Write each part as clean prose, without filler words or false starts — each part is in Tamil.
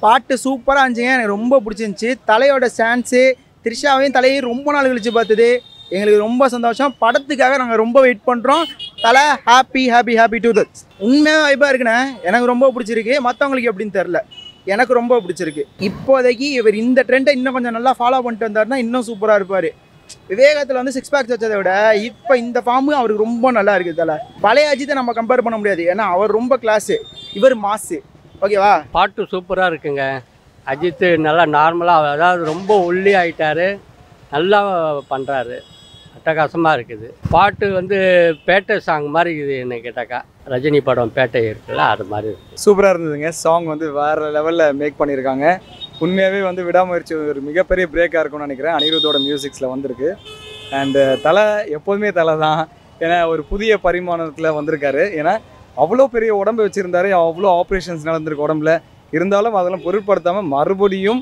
பாட்டு சூப்பராக இருந்துச்சுங்க. எனக்கு ரொம்ப பிடிச்சிருந்துச்சி. தலையோட ஸ்டான்ஸு த்ரிஷாவையும் தலையும் ரொம்ப நாள் கழிச்சு பார்த்தது எங்களுக்கு ரொம்ப சந்தோஷம். படத்துக்காக நாங்கள் ரொம்ப வெயிட் பண்ணுறோம். தலை happy happy happy to that's. உண்மையாக வைப்பாக இருக்குண்ணே. எனக்கு ரொம்ப பிடிச்சிருக்கு. மற்றவங்களுக்கு எப்படின்னு தெரில, எனக்கு ரொம்ப பிடிச்சிருக்கு. இப்போதைக்கு இவர் இந்த ட்ரெண்டை இன்னும் கொஞ்சம் நல்லா ஃபாலோ பண்ணிட்டு வந்தாருன்னா இன்னும் சூப்பராக இருப்பார். விவேகத்தில் வந்து 6 பேக்ஸ் வச்சதை விட இப்போ இந்த ஃபார்மு அவருக்கு ரொம்ப நல்லா இருக்குது. தலை பழைய அஜித்தை நம்ம கம்பேர் பண்ண முடியாது. ஏன்னா அவர் ரொம்ப கிளாஸு, இவர் மாசு. ஓகேவா? பாட்டு சூப்பராக இருக்குங்க. அஜித் நல்லா நார்மலாக, அதாவது ரொம்ப ஒல்லி ஆகிட்டார், நல்லா பண்ணுறாரு, அட்டகாசமாக இருக்குது. பாட்டு வந்து பேட்டை சாங் மாதிரி இது என்ன கேட்டாக்கா, ரஜினி படம் பேட்டை இருக்குல்ல அது மாதிரி இருக்குது. சூப்பராக இருந்ததுங்க. சாங் வந்து வேறு லெவலில் மேக் பண்ணியிருக்காங்க. உண்மையாகவே வந்து விடாமுயற்சி ஒரு மிகப்பெரிய பிரேக்காக இருக்கும்னு நினைக்கிறேன். அனிருத்தோட மியூசிக்ஸில் வந்திருக்கு. அண்டு தலை எப்போதுமே தலை தான். ஏன்னா ஒரு புதிய பரிமாணத்தில் வந்திருக்காரு. ஏன்னா அவ்வளோ பெரிய உடம்பு வச்சுருந்தாரு, அவ்வளோ ஆப்ரேஷன்ஸ் நடந்திருக்கு உடம்புல. இருந்தாலும் அதெல்லாம் பொருட்படுத்தாமல் மறுபடியும்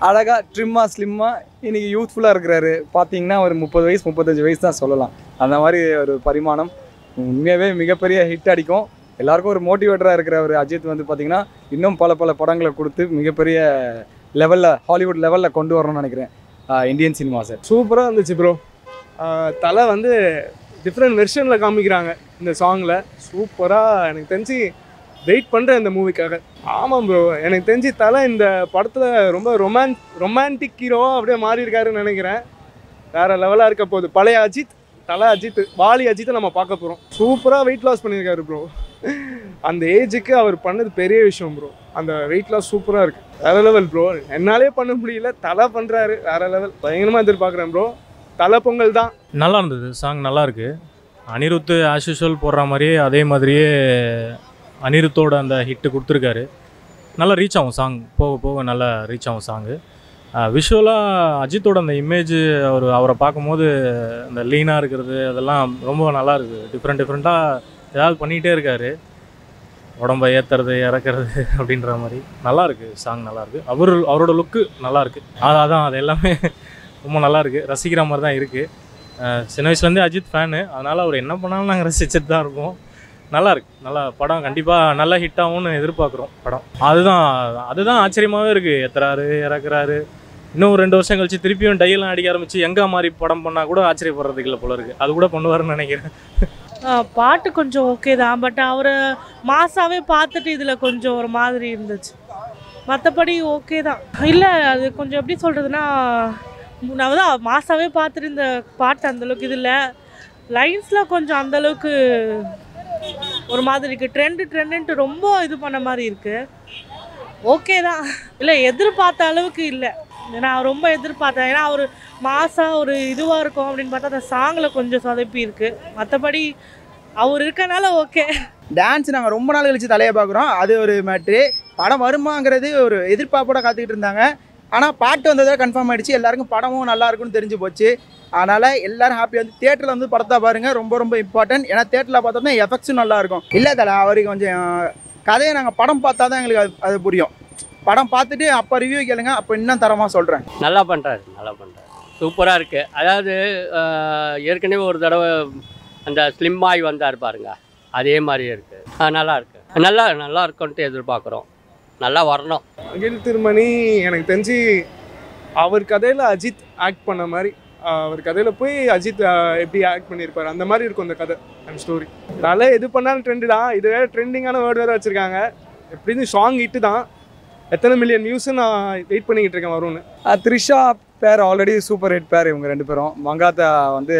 அழகாக ட்ரிம்மாக ஸ்லிம்மாக இன்றைக்கி யூத்ஃபுல்லாக இருக்கிறாரு. பார்த்தீங்கன்னா ஒரு 30 வயசு 35 வயசு தான் சொல்லலாம். அந்த மாதிரி ஒரு பரிமாணம் உண்மையாகவே மிகப்பெரிய ஹிட் அடிக்கும். எல்லாருக்கும் ஒரு மோட்டிவேட்டராக இருக்கிற ஒரு அஜித் வந்து பார்த்திங்கன்னா இன்னும் பல படங்களை கொடுத்து மிகப்பெரிய லெவலில், ஹாலிவுட் லெவலில் கொண்டு வரணும்னு நினைக்கிறேன் இந்தியன் சினிமாஸை. சூப்பராக இருந்துச்சு ப்ரோ. தலை வந்து டிஃப்ரெண்ட் வெர்ஷனில் காமிக்கிறாங்க இந்த சாங்கில். சூப்பராக எனக்கு தெரிஞ்சு வெயிட் பண்ணுறேன் இந்த மூவிக்காக. ஆமாம் ப்ரோ, எனக்கு தெரிஞ்சு தலை இந்த படத்தில் ரொம்ப ரொமான்டிக் ஹீரோவாக அப்படியே மாறி இருக்காருன்னு நினைக்கிறேன். வேறு லெவலாக இருக்க போகுது. பழைய அஜித், தலை அஜித், வாலி அஜித்தை நம்ம பார்க்க போகிறோம். சூப்பராக வெயிட் லாஸ் பண்ணியிருக்காரு ப்ரோ. அந்த ஏஜுக்கு அவர் பண்ணது பெரிய விஷயம் ப்ரோ. அந்த வெயிட் லாஸ் சூப்பராக இருக்குது. வேறு லெவல் ப்ரோ. என்னாலே பண்ண முடியல, தலை பண்ணுறாரு வேறு லெவல். பயங்கரமாக எதிர்பார்க்குறேன் ப்ரோ. தலை பொங்கல் தான். நல்லா இருந்தது. சாங் நல்லா இருக்குது. அனிருத் ஆஸ் யூஷுவல் போடுற மாதிரியே அதே மாதிரியே அனிருத்தோட அந்த ஹிட்டு கொடுத்துருக்காரு. நல்லா ரீச் ஆகும் சாங், போக போக நல்லா ரீச் ஆகும் சாங்கு. விஷுவலாக அஜித்தோட அந்த இமேஜ், அவரை பார்க்கும்போது அந்த லீனாக இருக்கிறது அதெல்லாம் ரொம்ப நல்லா இருக்குது. டிஃப்ரெண்ட்டாக ஏதாவது பண்ணிகிட்டே இருக்கார். உடம்பை ஏற்றுறது இறக்குறது அப்படின்ற மாதிரி நல்லா இருக்குது. சாங் நல்லாயிருக்கு. அவரோட லுக்கு நல்லாயிருக்கு. அதான் அது எல்லாமே ரொம்ப நல்லாயிருக்கு. ரசிக்கிற மாதிரி தான் இருக்குது. சின்ன வயசுலேருந்தே அஜித் ஃபேனு, அதனால் அவர் என்ன பண்ணாலும் நாங்கள் ரசிச்சுட்டு தான் இருக்கோம். நல்லாயிருக்கு. நல்லா படம் கண்டிப்பாக நல்லா ஹிட் ஆகும்னு எதிர்பார்க்குறோம் படம். அதுதான் ஆச்சரியமாகவே இருக்குது. ஏற்றுறாரு இறக்குறாரு. இன்னும் 2 வருஷம் கழிச்சு திருப்பியும் டையெல்லாம் அடிக்க ஆரம்பிச்சு எங்கே மாதிரி படம் பண்ணால் கூட ஆச்சரியப்படுறதுக்கு இல்லை போல இருக்குது. அது கூட பண்ணுவாருன்னு நினைக்கிறேன். பாட்டு கொஞ்சம் ஓகே தான். பட் அவரை மாசாவே பார்த்துட்டு இதில் கொஞ்சம் ஒரு மாதிரி இருந்துச்சு. மற்றபடி ஓகே தான். இல்லை அது கொஞ்சம் எப்படி சொல்கிறதுனா, நான் தான் மாசாவே பார்த்துட்டு இந்த பாட்டு அந்தளவுக்கு இதில் லைன்ஸில் கொஞ்சம் அந்தளவுக்கு ஒரு மாதிரி இருக்குது. ட்ரெண்டுன்ட்டு ரொம்ப இது பண்ண மாதிரி இருக்குது. ஓகே தான். இல்லை எதிர்பார்த்த அளவுக்கு இல்லை. நான் ரொம்ப எதிர்பார்த்தேன். ஏன்னா அவர் மாசாக ஒரு இதுவாக இருக்கும் அப்படின்னு பார்த்தா அந்த சாங்கில் கொஞ்சம் சொதப்பி இருக்குது. மற்றபடி அவர் இருக்கனால ஓகே. டான்ஸ் நாங்கள் ரொம்ப நாள் கழிச்சு தலையை பார்க்குறோம். அது ஒரு மேட்ரு. படம் வருமாங்கிறது ஒரு எதிர்பார்ப்போட காத்துக்கிட்டு இருந்தாங்க. ஆனால் பாட்டு வந்ததை கன்ஃபார்ம் ஆகிடுச்சு. எல்லாருக்கும் படமும் நல்லா இருக்குன்னு தெரிஞ்சு போச்சு. அதனால் எல்லோரும் ஹாப்பி. வந்து தேட்டரில் வந்து படத்தை பாருங்கள், ரொம்ப இம்பார்ட்டன்ட். ஏன்னா தேட்டரில் பார்த்தோம்னா எஃபெக்ட்ஸும் நல்லாயிருக்கும். இல்லை தலை அவருக்கு கொஞ்சம் கதையை நாங்கள் படம் பார்த்தா தான் எங்களுக்கு அது புரியும். படம் பார்த்துட்டு அப்போ ரிவ்யூ கேளுங்க, அப்போ இன்னும் தரமாக சொல்கிறேன். நல்லா பண்ணுறாரு. சூப்பராக இருக்குது. அதாவது ஏற்கனவே ஒரு தடவை அந்த ஸ்லிம்மாகி வந்தார் பாருங்க, அதே மாதிரியே இருக்குது. நல்லா இருக்குது. நல்லா இருக்குன்ட்டு எதிர்பார்க்குறோம். நல்லா வரணும். அகில் திருமணி எனக்கு தெரிஞ்சு அவர் கதையில் அஜித் ஆக்ட் பண்ண மாதிரி, அவர் கதையில் போய் அஜித் எப்படி ஆக்ட் பண்ணியிருப்பார் அந்த மாதிரி இருக்கும் இந்த கதை அண்ட் ஸ்டோரி. நல்லா எது பண்ணாலும் ட்ரெண்டு தான். இது வேறு ட்ரெண்டிங்கான வேர்டு வேறு வச்சுருக்காங்க. எப்படின்னு சாங் ஹிட்டு தான். எத்தனை மில்லியன் வியூஸு நான் வெயிட் பண்ணிக்கிட்டு இருக்கேன் வரும்னு. த்ரிஷா பேர் ஆல்ரெடி சூப்பர் ஹிட் பேர் இவங்க 2 பேரும். மங்காத்தா வந்து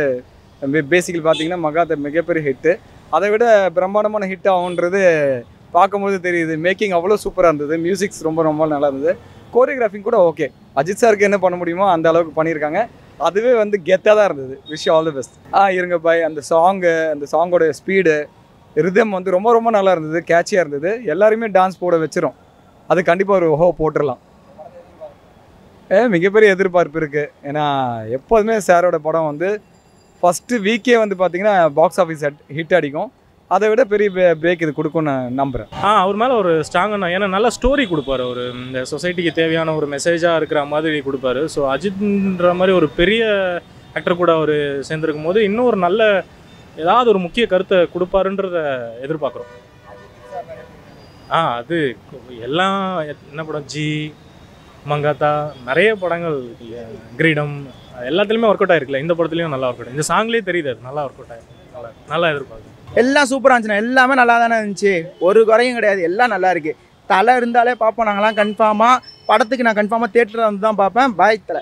பேசிக்கலி பார்த்தீங்கன்னா மங்காத்தா மிகப்பெரிய ஹிட்டு. அதை விட பிரம்மாண்டமான ஹிட் ஆகுன்றது பார்க்கும்போது தெரியுது. மேக்கிங் அவ்வளோ சூப்பராக இருந்தது. மியூசிக்ஸ் ரொம்ப நல்லா இருந்தது. கோரியோகிராஃபிங் கூட ஓகே. அஜித் சாருக்கு என்ன பண்ண முடியுமோ அந்த அளவுக்கு பண்ணியிருக்காங்க. அதுவே வந்து கெத்தாக தான் இருந்தது. Wish all the best. இருங்க பாய். அந்த சாங்கோட ஸ்பீடு, ரிதம் வந்து ரொம்ப நல்லா இருந்தது. கேட்சியாக இருந்தது. எல்லாருமே டான்ஸ் போட வச்சிரும். அது கண்டிப்பாக ஒரு போட்டுடலாம். மிகப்பெரிய எதிர்பார்ப்பு இருக்குது. ஏன்னா எப்போதுமே சாரோட படம் வந்து ஃபஸ்ட்டு வீக்கே வந்து பார்த்திங்கன்னா பாக்ஸ் ஆஃபீஸ் ஹிட் அடிக்கும். அதை விட பெரிய பிரேக் இது கொடுக்கும்னு நம்புகிறேன். அவர் மேலே ஒரு ஸ்ட்ராங்கான, ஏன்னா நல்ல ஸ்டோரி கொடுப்பாரு. ஒரு இந்த சொசைட்டிக்கு தேவையான ஒரு மெசேஜாக இருக்கிற மாதிரி கொடுப்பாரு. ஸோ அஜித்ன்ற மாதிரி ஒரு பெரிய ஆக்டர் கூட அவர் சேர்ந்துருக்கும் போது இன்னும் ஒரு நல்ல ஏதாவது ஒரு முக்கிய கருத்தை கொடுப்பாருன்றத எதிர்பார்க்குறோம். அது எல்லாம் என்ன படம், ஜி, மங்காத்தா, நிறைய படங்கள் இருக்கு இல்லையா, கிரீடம், எல்லாத்துலேயுமே ஒர்க் அவுட் ஆயிருக்குல்ல. இந்த படத்துலையும் நல்லா ஒர்க் அவுட், இந்த சாங்லேயே தெரியுது அது நல்லா ஒர்க் அவுட் ஆயிருக்கு. நல்லா எதிர்பார்க்குறேன். எல்லாம் சூப்பராக இருந்துச்சுண்ணா, எல்லாமே நல்லா தானே இருந்துச்சு, ஒரு குறையும் கிடையாது, எல்லாம் நல்லா இருக்குது. தலை இருந்தாலே பார்ப்போம் நாங்களாம் கன்ஃபார்மாக. படத்துக்கு நான் கன்ஃபார்மாக தேட்டரில் வந்து தான் பார்ப்பேன். பாய் தலை.